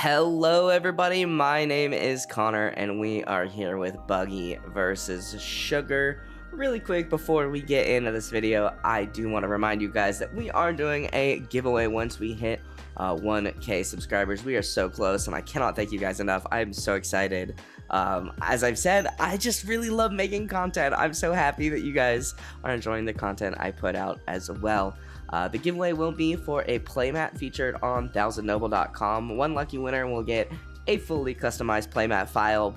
Hello everybody, my name is Connor and we are here with Buggy versus Sugar. Really quick before we get into this video, I do want to remind you guys that we are doing a giveaway once we hit 1K subscribers. We are so close and I cannot thank you guys enough. I'm so excited. As I've said, I just really love making content. I'm so happy that you guys are enjoying the content I put out as well. The giveaway will be for a playmat featured on thousandnoble.com. One lucky winner will get a fully customized playmat file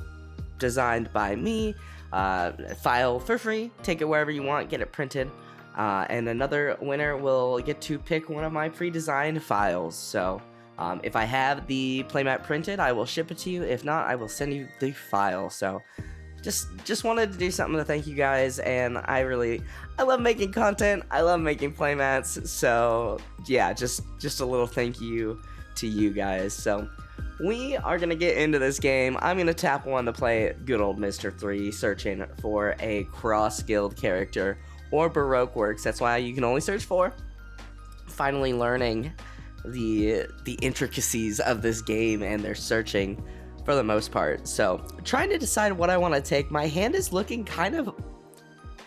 designed by me. File for free, take it wherever you want, get it printed. And another winner will get to pick one of my pre-designed files. So if I have the playmat printed, I will ship it to you. If not, I will send you the file. So just wanted to do something to thank you guys, and I love making content. I love making playmats. So yeah, just a little thank you to you guys. So we are gonna get into this game. I'm gonna tap 1 to play good old Mr. 3, searching for a cross-skilled character or Baroque works. That's why you can only search for. Finally learning the intricacies of this game, and they're searching for the most part. So trying to decide what I want to take. My hand is looking kind of,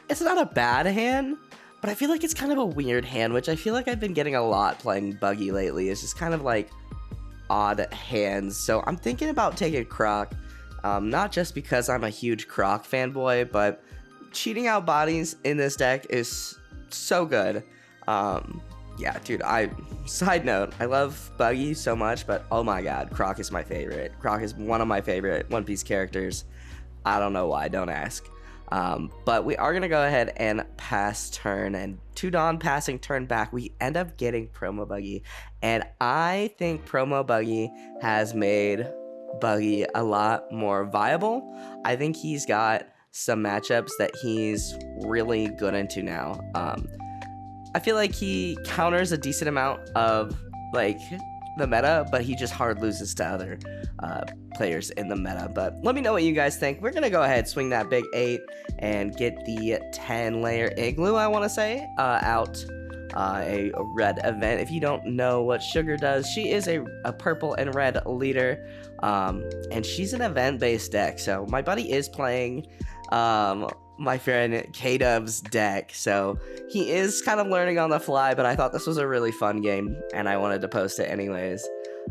it's not a bad hand, but I feel like it's kind of a weird hand, which I feel like I've been getting a lot playing Buggy lately. It's just kind of like odd hands. So I'm thinking about taking Croc, not just because I'm a huge Croc fanboy, but cheating out bodies in this deck is so good. Yeah, dude, side note, I love Buggy so much, but oh my god, Croc is my favorite. Croc is one of my favorite One Piece characters. I don't know why, don't ask. But we are going to go ahead and pass turn, and to Dawn passing turn back, we end up getting Promo Buggy. And I think Promo Buggy has made Buggy a lot more viable. I think he's got some matchups that he's really good into now. I feel like he counters a decent amount of like the meta, but he just hard loses to other players in the meta. But let me know what you guys think. We're gonna go ahead, swing that big 8, and get the 10-layer igloo, I want to say, out. A red event. If you don't know what Sugar does, she is a purple and red leader, and she's an event-based deck. So my buddy is playing my friend K-Dub's deck, so he is kind of learning on the fly, but I thought this was a really fun game and I wanted to post it anyways.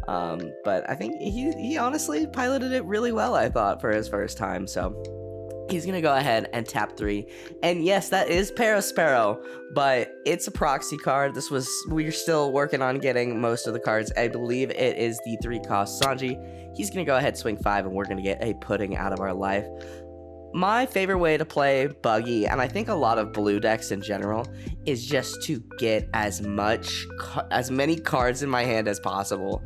But I think he honestly piloted it really well, I thought, for his first time. So he's gonna go ahead and tap 3, and yes, that is Sparrow, but it's a proxy card. We're still working on getting most of the cards. I believe it is the 3-cost Sanji. He's gonna go ahead, swing 5, and we're gonna get a pudding out of our life. My favorite way to play Buggy, and I think a lot of blue decks in general, is just to get as many cards in my hand as possible.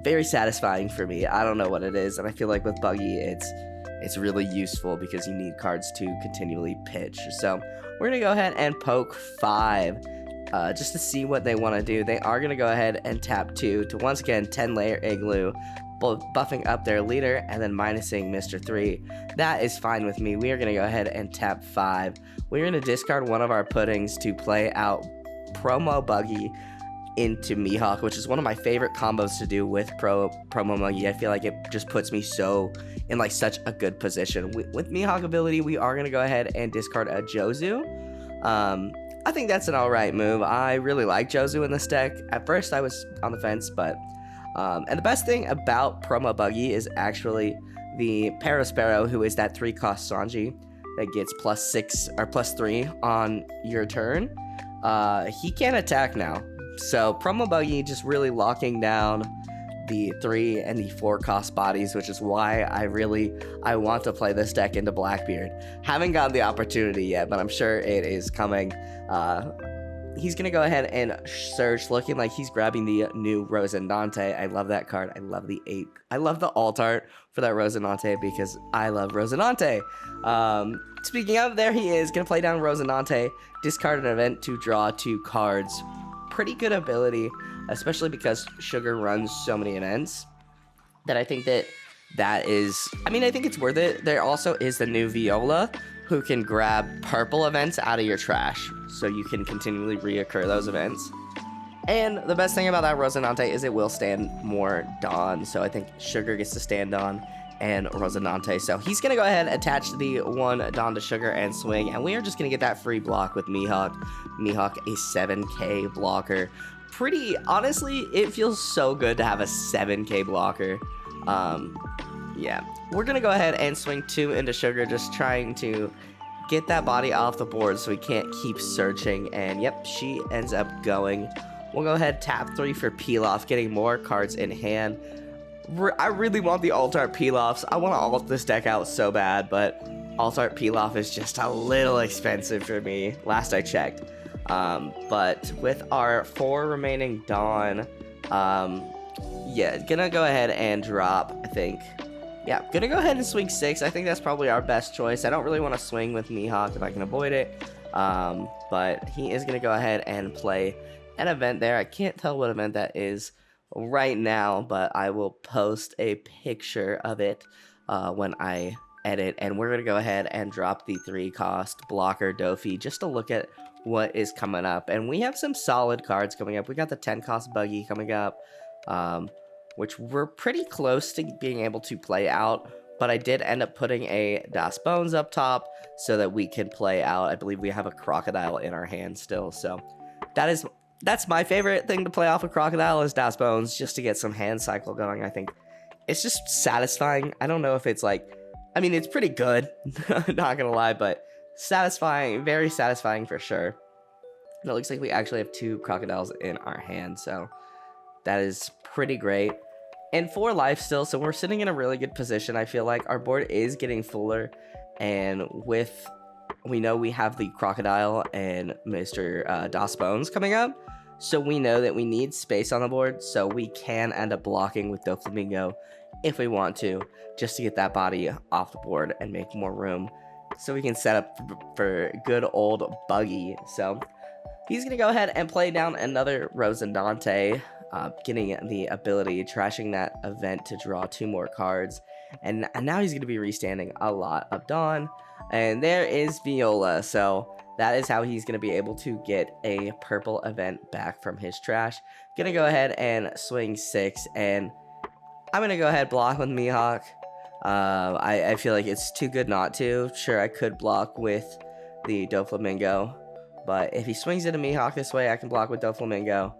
Very satisfying for me. I don't know what it is, and I feel like with Buggy, it's really useful because you need cards to continually pitch. So we're gonna go ahead and poke 5, just to see what they want to do. They are gonna go ahead and tap 2 to once again 10-layer igloo, buffing up their leader and then minusing Mr. 3. That is fine with me. We are going to go ahead and tap 5. We're going to discard one of our puddings to play out Promo Buggy into Mihawk, which is one of my favorite combos to do with Promo Buggy. I feel like it just puts me in like such a good position. With Mihawk ability, we are going to go ahead and discard a Jozu. I think that's an alright move. I really like Jozu in this deck. At first I was on the fence, but and the best thing about Promo Buggy is actually the Sparrow, who is that 3-cost Sanji that gets +6 or +3 on your turn. He can't attack now. So Promo Buggy just really locking down the 3 and the 4-cost bodies, which is why I want to play this deck into Blackbeard. Haven't gotten the opportunity yet, but I'm sure it is coming. He's going to go ahead and search, looking like he's grabbing the new Rosinante. I love that card. I love the 8. I love the alt art for that Rosinante because I love Rosinante. Speaking of, there he is. Going to play down Rosinante, discard an event to draw 2 cards. Pretty good ability, especially because Sugar runs so many events that I think that is... I mean, I think it's worth it. There also is the new Viola, who can grab purple events out of your trash, so you can continually reoccur those events. And the best thing about that Rosinante is it will stand more Dawn. So I think Sugar gets to stand Dawn and Rosinante. So he's going to go ahead, attach the one Dawn to Sugar and swing. And we are just going to get that free block with Mihawk. Mihawk, a 7k blocker. Pretty, honestly, it feels so good to have a 7k blocker. Yeah, we're going to go ahead and swing 2 into Sugar, just trying to get that body off the board so we can't keep searching. And yep, she ends up going. We'll go ahead, tap 3 for Peel-Off, getting more cards in hand. I really want the Alt-Art Peel-Offs. I want to alt this deck out so bad, but Alt-Art Peel-Off is just a little expensive for me, last I checked. But with our 4 remaining Dawn, yeah, gonna go ahead and drop, I think. Yeah, gonna go ahead and swing 6. I think that's probably our best choice. I don't really want to swing with Mihawk if I can avoid it. But he is gonna go ahead and play an event there. I can't tell what event that is right now, but I will post a picture of it when I edit. And we're gonna go ahead and drop the 3-cost blocker Dofi just to look at what is coming up. And we have some solid cards coming up. We got the 10-cost Buggy coming up, which we're pretty close to being able to play out. But I did end up putting a Das Bones up top so that we can play out. I believe we have a Crocodile in our hand still, so that's my favorite thing to play off of Crocodile is Das Bones, just to get some hand cycle going. I think it's just satisfying. I don't know if it's like, I mean, it's pretty good, not gonna lie, but satisfying, very satisfying for sure. And it looks like we actually have 2 Crocodiles in our hand, so that is pretty great. And 4 life still, so we're sitting in a really good position. I feel like our board is getting fuller, and we know we have the Crocodile and Mr. Das Bones coming up, so we know that we need space on the board, so we can end up blocking with Doflamingo if we want to, just to get that body off the board and make more room, so we can set up for good old Buggy. So he's gonna go ahead and play down another Rosinante, getting the ability, trashing that event to draw 2 more cards, and now he's gonna be restanding a lot of Dawn. And there is Viola, so that is how he's going to be able to get a purple event back from his trash. Gonna go ahead and swing 6, and I'm going to go ahead block with Mihawk. I feel like it's too good not to. Sure, I could block with the Doflamingo, but if he swings into Mihawk this way, I can block with Doflamingo.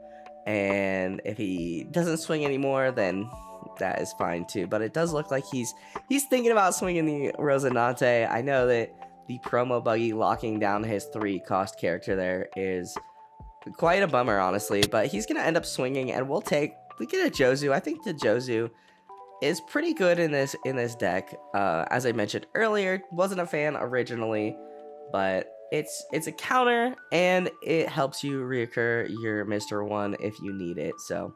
And if he doesn't swing anymore, then that is fine too. But it does look like he's thinking about swinging the Rosinante. I know that the promo Buggy locking down his 3-cost character there is quite a bummer, honestly. But he's gonna end up swinging, and we get a Jozu. I think the Jozu is pretty good in this deck. As I mentioned earlier, wasn't a fan originally, but it's a counter, and it helps you reoccur your Mr. 1 if you need it. So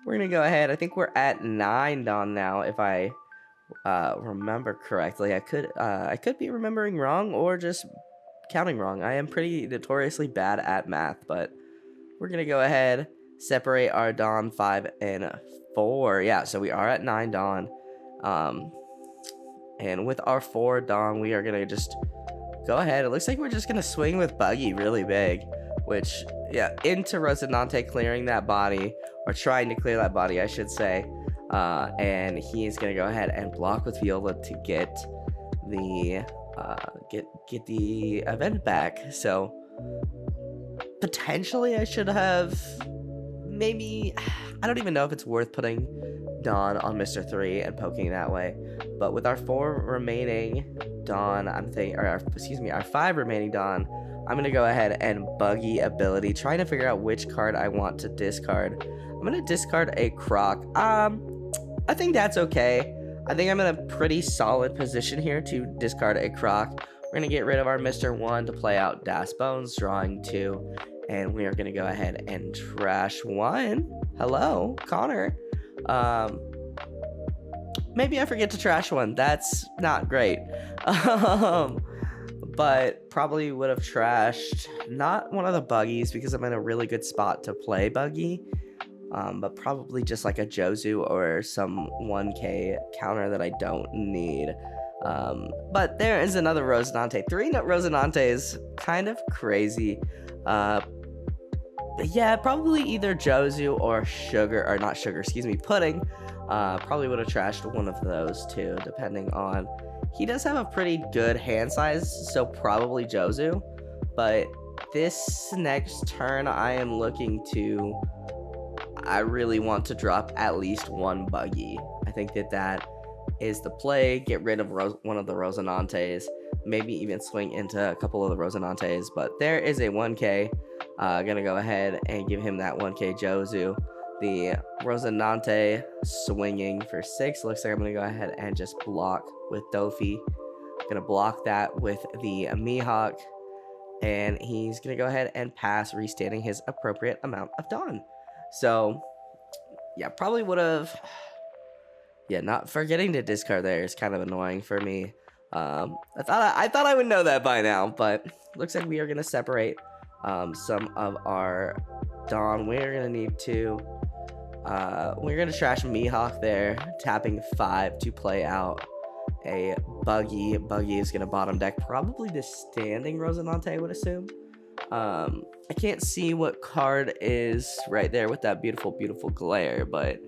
we're gonna go ahead. I think we're at 9 Dawn now, if I remember correctly. I could be remembering wrong or just counting wrong. I am pretty notoriously bad at math, but we're gonna go ahead, separate our Dawn 5 and 4. Yeah, so we are at 9 Dawn. And with our 4 Dawn, we are gonna just go ahead. It looks like we're just gonna swing with Buggy really big, which, yeah, into Rosinante, clearing that body, or trying to clear that body, I should say. And he is gonna go ahead and block with Viola to get the get the event back. So potentially I should have, maybe, I don't even know if it's worth putting Dawn on Mr. 3 and poking that way. But with our 4 remaining Dawn, our 5 remaining Dawn, I'm gonna go ahead and Buggy ability, trying to figure out which card I want to discard. I'm gonna discard a Croc. I think that's okay. I think I'm in a pretty solid position here to discard a Croc. We're gonna get rid of our Mr. 1 to play out Das Bones, drawing 2, and we are gonna go ahead and trash 1. Hello, Connor. Maybe I forget to trash 1. That's not great. But probably would have trashed not one of the Buggies because I'm in a really good spot to play Buggy. But probably just like a Jozu or some 1k counter that I don't need. But there is another Rosinante. 3 Rosinante is kind of crazy. Yeah, probably either Jozu or Sugar, or not Sugar, excuse me, Pudding. Probably would have trashed one of those two, depending on. He does have a pretty good hand size, so probably Jozu. But this next turn, I am looking to. I really want to drop at least one Buggy. I think that is the play. Get rid of one of the Rosinantes. Maybe even swing into a couple of the Rosinantes. But there is a 1K. Gonna go ahead and give him that 1K Jozu. The Rosinante swinging for 6. Looks like I'm gonna go ahead and just block with Dofi. Gonna block that with the Mihawk. And he's gonna go ahead and pass, restating his appropriate amount of Dawn. So, yeah, probably would have. Yeah, not forgetting to discard there is kind of annoying for me. I thought I would know that by now, but looks like we are gonna separate some of our Dawn. We're gonna need to. We're gonna trash Mihawk there, tapping 5 to play out a Buggy. Buggy is gonna bottom deck probably the standing Rosinante, I would assume. I can't see what card is right there with that beautiful glare, but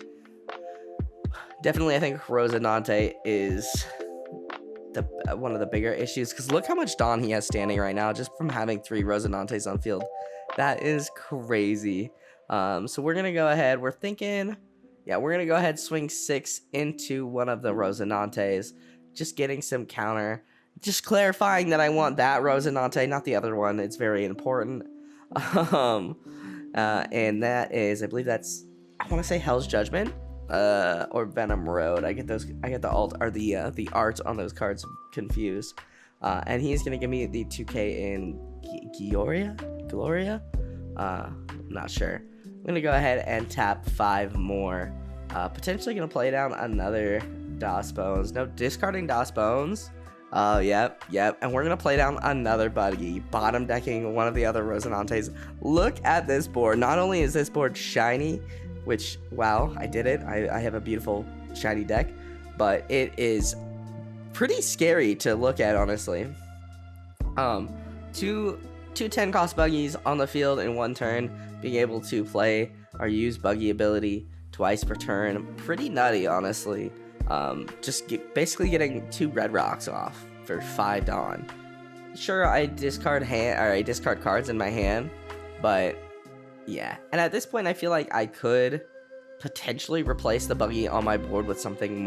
definitely I think Rosinante is one of the bigger issues, because look how much Dawn he has standing right now just from having 3 Rosinantes on field. That is crazy. So we're gonna go ahead, we're gonna go ahead, swing 6 into one of the Rosinantes, just getting some counter, just clarifying that I want that Rosinante, not the other one. It's very important. And that is, I believe that's, I want to say Hell's Judgment, or Venom Road. I get the alt or the art on those cards confused. And he's gonna give me the 2K in Gloria. I'm not sure. I'm gonna go ahead and tap 5 more. Potentially gonna play down another DOS Bones. No, discarding DOS Bones. Oh, yep. And we're going to play down another Buggy, bottom decking one of the other Rosinantes. Look at this board. Not only is this board shiny, which, wow, I did it. I have a beautiful shiny deck, but it is pretty scary to look at, honestly. Two 10 cost Buggies on the field in one turn, being able to play or use Buggy ability twice per turn. Pretty nutty, honestly. Basically getting 2 Red Rocks off for 5 Dawn. Sure, I discard cards in my hand, but yeah. And at this point, I feel like I could potentially replace the Buggy on my board with something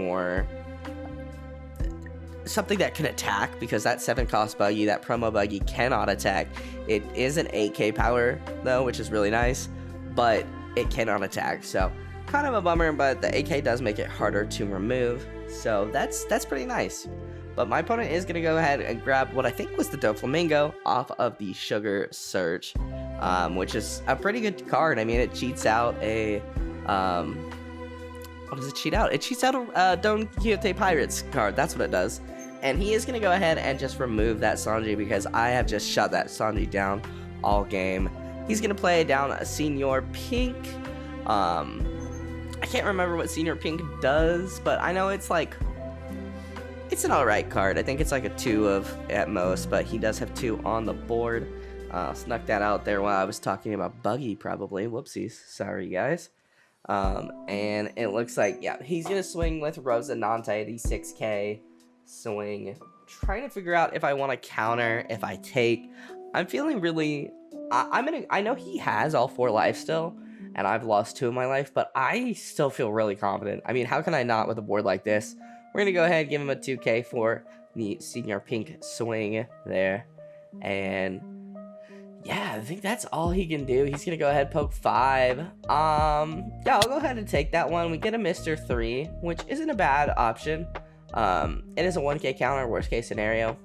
that can attack, because that 7 cost Buggy, that promo Buggy, cannot attack. It is an 8k power though, which is really nice, but it cannot attack. So kind of a bummer, but the AK does make it harder to remove, so that's pretty nice. But my opponent is going to go ahead and grab what I think was the Doflamingo off of the Sugar Search, which is a pretty good card. I mean, it cheats out a what does it cheat out? It cheats out a Don Quixote Pirates card. That's what it does. And he is going to go ahead and just remove that Sanji, because I have just shut that Sanji down all game. He's going to play down a Senior Pink. I can't remember what Senior Pink does, but I know it's like, it's an alright card. I think it's like a 2 of at most, but he does have 2 on the board. Snuck that out there while I was talking about Buggy, probably. Whoopsies. Sorry, guys. And it looks like, yeah, he's going to swing with Rosinante, the 6k swing. Trying to figure out if I want to counter, if I take. I'm feeling really, I know he has all 4 life still, and I've lost 2 of my life, but I still feel really confident. I mean, how can I not with a board like this? We're going to go ahead and give him a 2k for the Senior Pink swing there. And yeah, I think that's all he can do. He's going to go ahead and poke 5. Yeah, I'll go ahead and take that one. We get a Mr. 3, which isn't a bad option. It is a 1k counter, worst case scenario.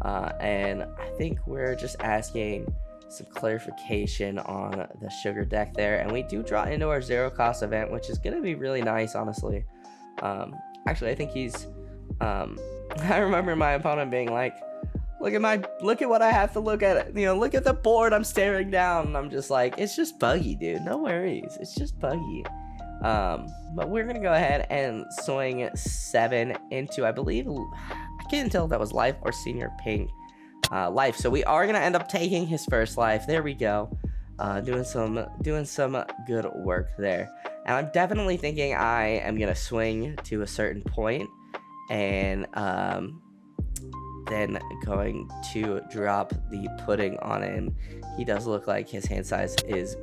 And I think we're just asking some clarification on the Sugar deck there, and we do draw into our 0 cost event, which is gonna be really nice, honestly. Actually, I think he's I remember my opponent being like, look at what I have to look at, look at the board I'm staring down, and I'm just like, it's just Buggy, dude, no worries, it's just Buggy. But we're gonna go ahead and swing 7 into, I believe, I can't tell if that was life or Senior Pink life. So we are gonna end up taking his first life. There we go. doing some good work there. And I'm definitely thinking I am gonna swing to a certain point, and then going to drop the pudding on him. He does look like his hand size is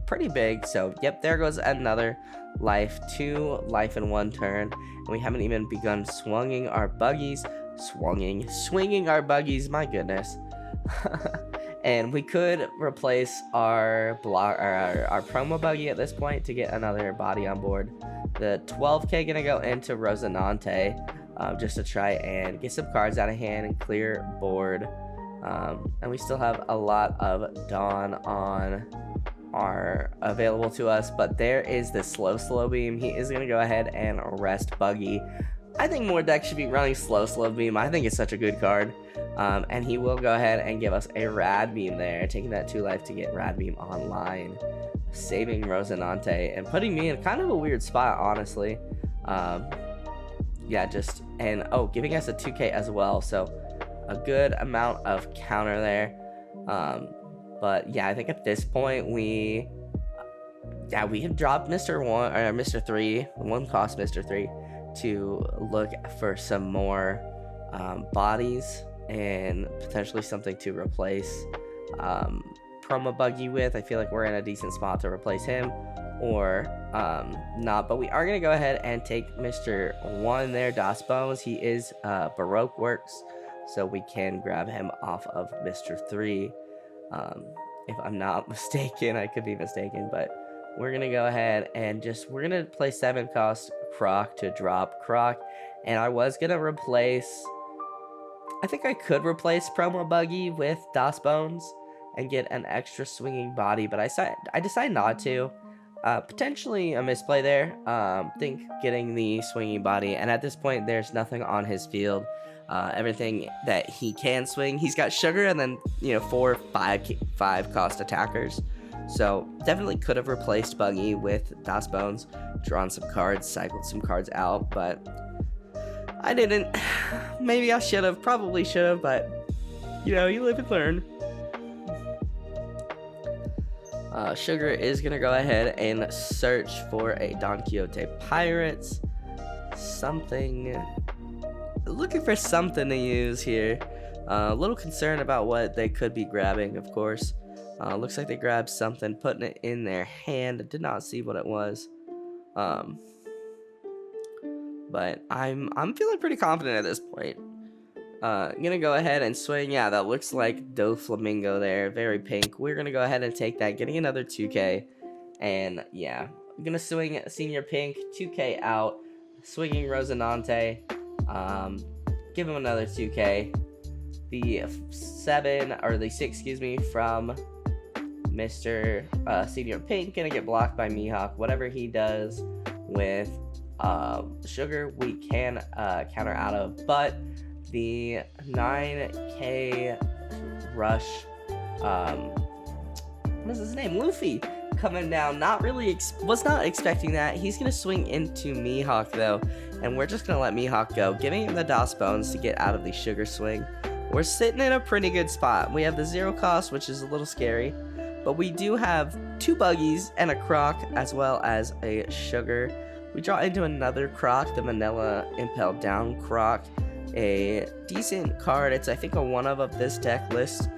pretty big, so yep, there goes another life. 2 life in 1 turn, and we haven't even begun swinging our buggies. Swinging our buggies, my goodness. And we could replace our promo buggy at this point to get another body on board. The 12k gonna go into Rosinante, just to try and get some cards out of hand and clear board. And we still have a lot of Dawn on our available to us, but there is the slow beam. He is gonna go ahead and rest Buggy. I think more decks should be running slow beam. I think it's such a good card. And he will go ahead and give us a Rad Beam there, taking that 2 life to get Rad Beam online, saving Rosinante and putting me in kind of a weird spot, honestly. Yeah, giving us a 2k as well, so a good amount of counter there. But yeah, I think at this point we have dropped Mr. 1 or Mr. 3, 1 cost Mr. 3, to look for some more bodies and potentially something to replace Promo Buggy with. I feel like we're in a decent spot to replace him, or not, but we are going to go ahead and take Mr. 1 there, Das Bones. He is Baroque Works, so we can grab him off of Mr. 3. If I'm not mistaken, I could be mistaken, but we're going to go ahead and we're going to play 7 cost Croc to drop Croc, and I was going to replace, I think I could replace Promo Buggy with Das Bones and get an extra swinging body, but I decided not to. Potentially a misplay there. Think getting the swinging body, and at this point there's nothing on his field. Everything that he can swing, he's got Sugar and then 4 5 cost attackers, so definitely could have replaced Buggy with Das Bones, drawn some cards, cycled some cards out, but I didn't. Maybe I should have, probably should have, but you live and learn. Sugar is gonna go ahead and search for a Don Quixote Pirates. Looking for something to use here. A little concerned about what they could be grabbing, of course. Looks like they grabbed something, putting it in their hand. I did not see what it was. But I'm feeling pretty confident at this point. Gonna go ahead and swing. Yeah, that looks like Doflamingo there, very pink. We're gonna go ahead and take that, getting another 2k. And yeah, I'm gonna swing Senior Pink, 2k out, swinging Rosinante. Give him another 2k. The 6, from Mr. Senior Pink gonna get blocked by Mihawk. Whatever he does with Sugar, we can counter out of, but the 9k rush, what is his name, Luffy, coming down, was not expecting that. He's gonna swing into Mihawk though, and we're just gonna let Mihawk go, giving him the Das Bones to get out of the Sugar swing. We're sitting in a pretty good spot. We have the 0 cost, which is a little scary, but we do have 2 buggies and a Croc, as well as a Sugar. We draw into another Croc, the Manila Impel Down Croc, a decent card. It's, I think, a one of this deck list,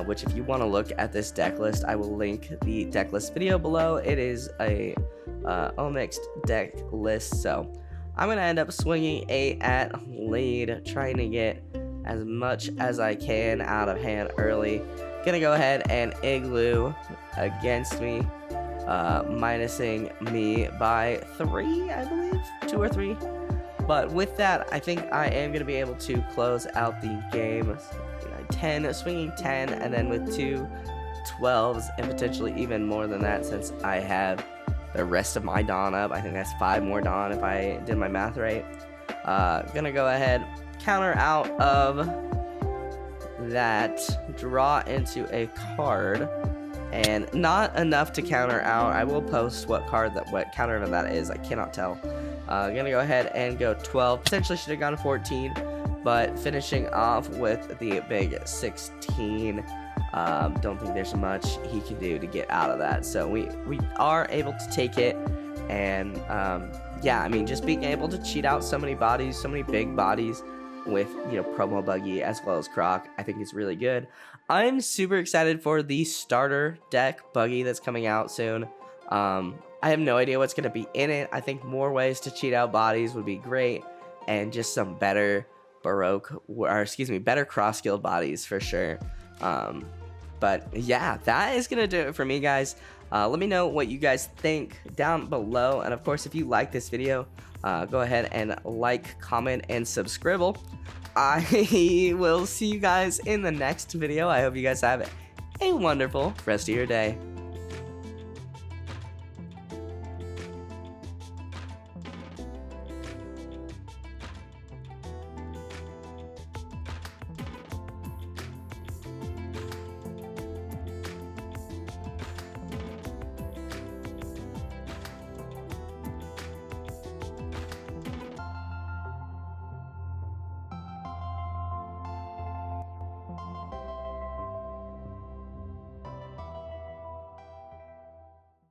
which if you want to look at this deck list, I will link the deck list video below. It is a all-mixed deck list, so I'm going to end up swinging 8 at lead, trying to get as much as I can out of hand early. Gonna go ahead and Igloo against me, minusing me by 3, I believe, 2 or 3. But with that, I think I am going to be able to close out the game. 10, swinging 10, and then with 2 12s, and potentially even more than that, since I have the rest of my Dawn up. I think that's 5 more Dawn if I did my math right. Gonna go ahead, counter out of that, draw into a card, and not enough to counter out. I will post what counter that is. I cannot tell. Gonna go ahead and go 12. Potentially should have gone 14, but finishing off with the big 16. Don't think there's much he can do to get out of that. So we are able to take it, and yeah, I mean, just being able to cheat out so many bodies, so many big bodies with, you know, promo Buggy as well as Croc, I think is really good. I'm super excited for the starter deck Buggy that's coming out soon. I have no idea what's going to be in it. I think more ways to cheat out bodies would be great, and just some better better cross-skilled bodies for sure. But yeah, that is gonna do it for me, guys. Let me know what you guys think down below, and of course, if you like this video, go ahead and like, comment, and subscribe. I will see you guys in the next video. I hope you guys have a wonderful rest of your day.